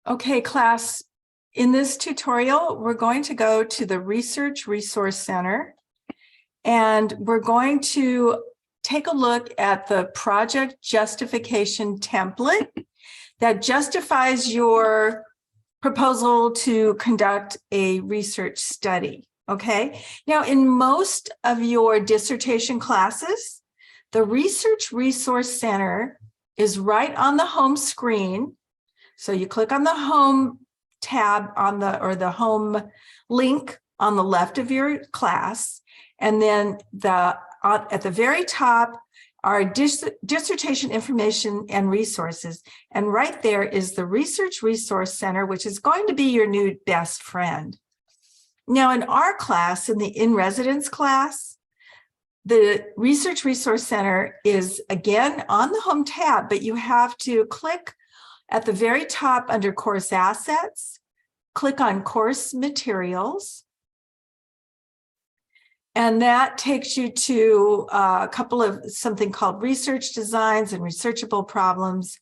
Okay, class, in this tutorial, we're going to go to the Research Resource Center, and we're going to take a look at the project justification template that justifies your proposal to conduct a research study, okay? Now, in most of your dissertation classes, the Research Resource Center is right on the home screen. So you click on the home tab on the home link on the left of your class, and then at the very top are dissertation information and resources. And right there is the Research Resource Center, which is going to be your new best friend. Now, in our class, in the in-residence class, the Research Resource Center is again on the home tab, but you have to click at the very top under Course Assets, click on Course Materials, and that takes you to a couple of something called Research Designs and Researchable Problems,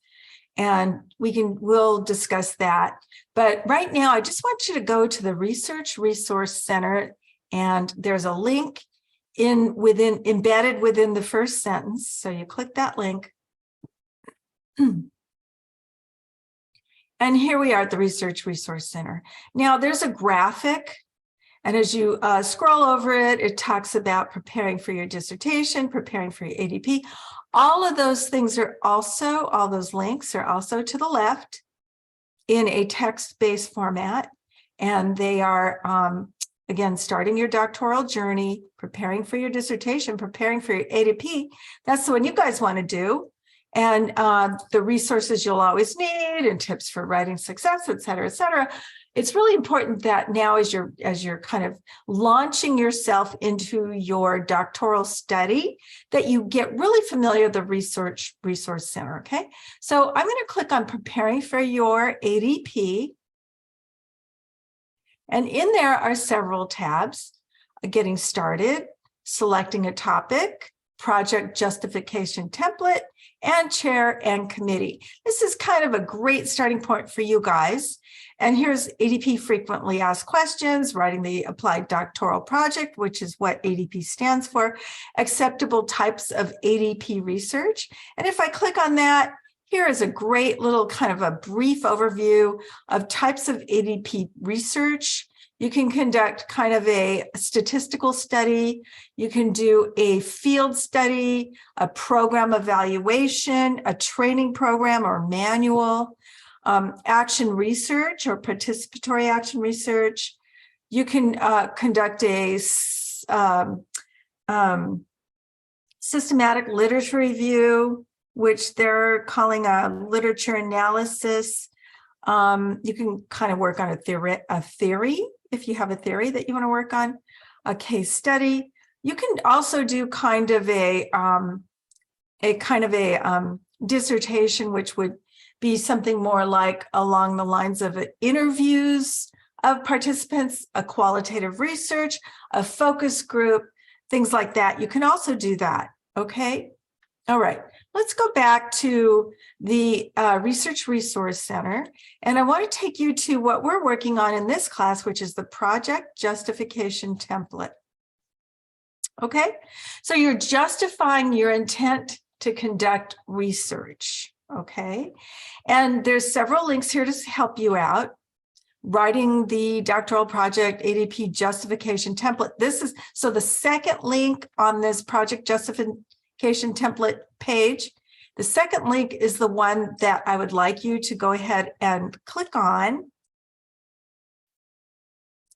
and we'll discuss that. But right now, I just want you to go to the Research Resource Center, and there's a link embedded within the first sentence. So you click that link. And here we are at the Research Resource Center. Now there's a graphic, and as you scroll over it, it talks about preparing for your dissertation, preparing for your ADP. All of those things are also, all those links are also to the left in a text-based format. And they are, again, starting your doctoral journey, preparing for your dissertation, preparing for your ADP. That's the one you guys want to do. And the resources you'll always need and tips for writing success, et cetera, et cetera. It's really important that now as you're kind of launching yourself into your doctoral study, that you get really familiar with the Research Resource Center, okay? So I'm going to click on preparing for your ADP. And in there are several tabs: getting started, selecting a topic, project justification template, and chair and committee. This is kind of a great starting point for you guys. And here's ADP frequently asked questions, writing the applied doctoral project, which is what ADP stands for, acceptable types of ADP research. And if I click on that, here is a great little kind of a brief overview of types of ADP research. You can conduct kind of a statistical study. You can do a field study, a program evaluation, a training program or manual, action research or participatory action research. You can conduct a systematic literature review, which they're calling a literature analysis. You can kind of work on a theory if you have a theory that you want to work on, a case study. You can also do kind of a dissertation, which would be something more like along the lines of interviews of participants, a qualitative research, a focus group, things like that. You can also do that, okay? All right, let's go back to the Research Resource Center, and I want to take you to what we're working on in this class, which is the project justification template. Okay, so you're justifying your intent to conduct research, okay? And there's several links here to help you out. Writing the doctoral project ADP justification template. So the second link on this project justification template page, the second link is the one that I would like you to go ahead and click on.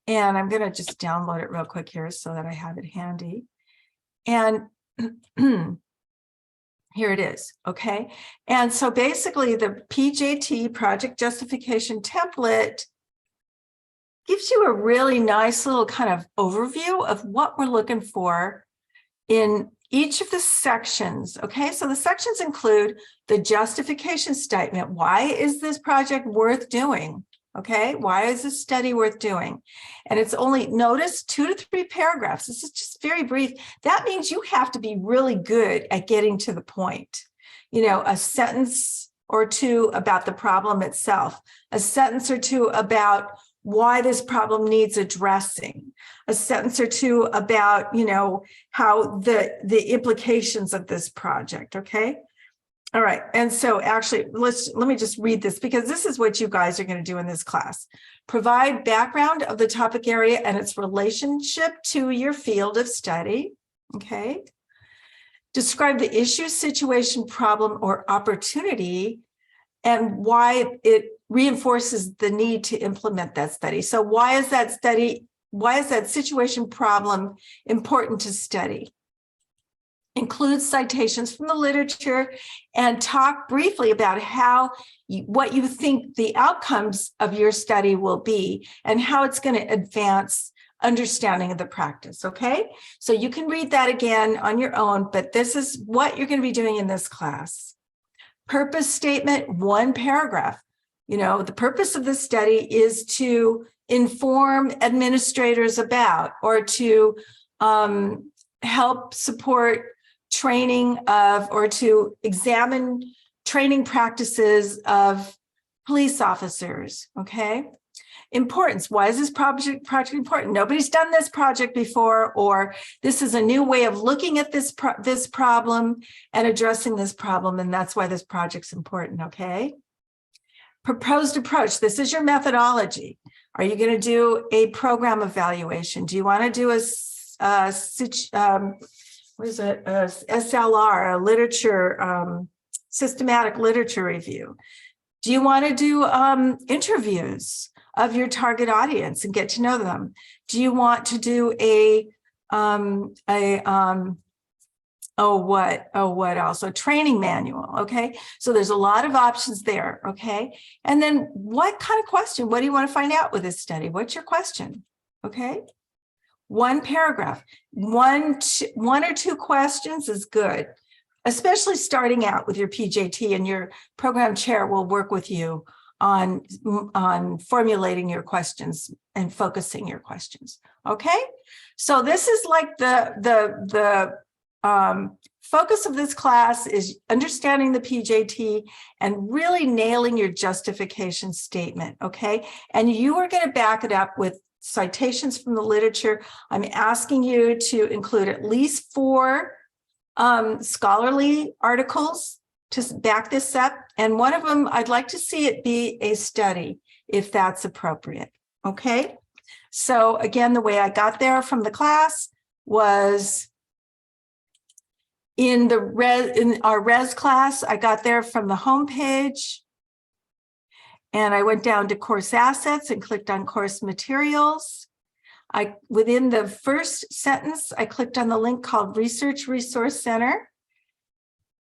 And I'm going to just download it real quick here so that I have it handy. And here it is, okay? And so basically the PJT project justification template gives you a really nice little kind of overview of what we're looking for in each of the sections, okay? So the sections include the justification statement. Why is this project worth doing? Okay, why is this study worth doing? And it's only, notice, 2 to 3 paragraphs. This is just very brief. That means you have to be really good at getting to the point. You know, a sentence or two about the problem itself, a sentence or two about why this problem needs addressing, a sentence or two about, how the implications of this project, okay? All right, and so actually, let me just read this because this is what you guys are going to do in this class. Provide background of the topic area and its relationship to your field of study, okay? Describe the issue, situation, problem, or opportunity and why it reinforces the need to implement that study. So why is that situation problem important to study? Include citations from the literature and talk briefly about what you think the outcomes of your study will be and how it's going to advance understanding of the practice, okay? So you can read that again on your own, but this is what you're going to be doing in this class. Purpose statement, 1 paragraph. The purpose of this study is to inform administrators about or to help support training of or to examine training practices of police officers, okay? Importance, why is this project important? Nobody's done this project before, or this is a new way of looking at this problem and addressing this problem, and that's why this project's important, okay? Proposed approach, this is your methodology. Are you going to do a program evaluation? Do you want to do a SLR, a literature, systematic literature review? Do you want to do interviews of your target audience and get to know them? Do you want to do what else? A training manual, okay? So there's a lot of options there, okay? And then what kind of question? What do you want to find out with this study? What's your question, okay? 1 paragraph, one or two questions is good, especially starting out with your PJT, and your program chair will work with you on formulating your questions and focusing your questions, okay? So this is like the focus of this class is understanding the PJT and really nailing your justification statement, okay? And you are going to back it up with citations from the literature. I'm asking you to include at least 4 scholarly articles to back this up. And one of them, I'd like to see it be a study, if that's appropriate, okay? So again, the way I got there from the class was in our res class, I got there from the homepage, and I went down to course assets and clicked on course materials. Within the first sentence, I clicked on the link called Research Resource Center.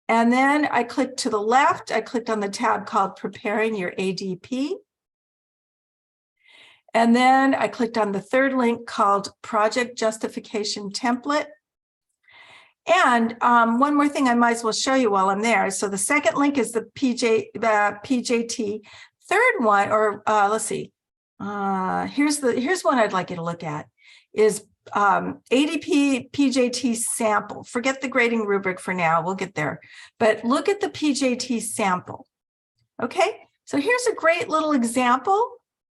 And then I clicked to the left, I clicked on the tab called Preparing Your ADP. And then I clicked on the third link called Project Justification Template. And one more thing I might as well show you while I'm there. So the second link is the PJT. Third one, or let's see, here's one I'd like you to look at, is ADP PJT sample. Forget the grading rubric for now, we'll get there. But look at the PJT sample, okay? So here's a great little example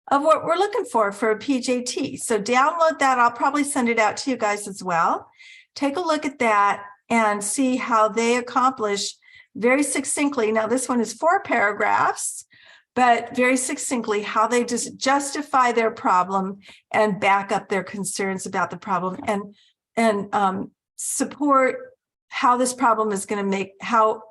of what we're looking for a PJT. So download that, I'll probably send it out to you guys as well. Take a look at that and see how they accomplish very succinctly. Now this one is 4 paragraphs, but very succinctly how they just justify their problem and back up their concerns about the problem and support how this problem is going to make, how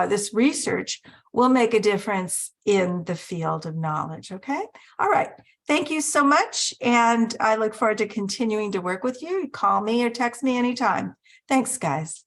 this research will make a difference in the field of knowledge, okay? All right, thank you so much, and I look forward to continuing to work with you. Call me or text me anytime. Thanks, guys.